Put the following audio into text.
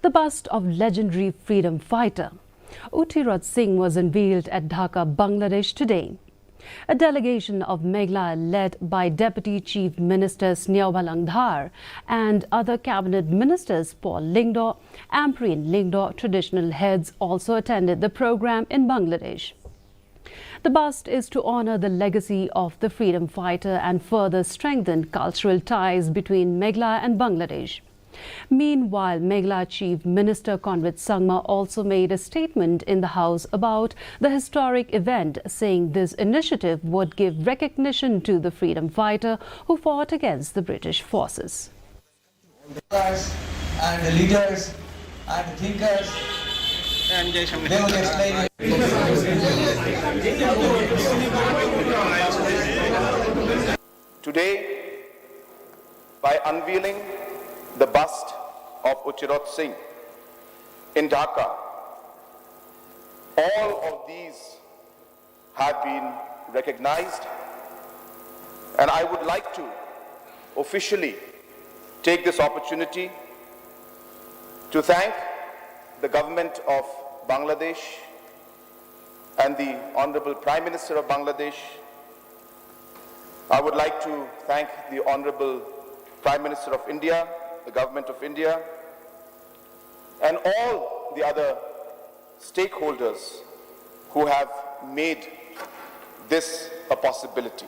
The bust of legendary freedom fighter Tirot was unveiled at Dhaka, Bangladesh today. A delegation of Meghalaya led by Deputy Chief Minister Sneobalang Dhar and other cabinet ministers Paul Lyngdoh, Ampreen Lyngdoh, traditional heads also attended the program in Bangladesh. The bust is to honor the legacy of the freedom fighter and further strengthen cultural ties between Meghalaya and Bangladesh. Meanwhile, Meghalaya Chief Minister Conrad Sangma also made a statement in the House about the historic event, saying this initiative would give recognition to the freedom fighter who fought against the British forces. And the leaders and the thinkers, they will explain it. Today, by unveiling the bust of Tirot in Dhaka, all of these have been recognized, and I would like to officially take this opportunity to thank the government of Bangladesh and the Honorable Prime Minister of Bangladesh. I would like to thank the Honorable Prime Minister of India, the Government of India, and all the other stakeholders who have made this a possibility.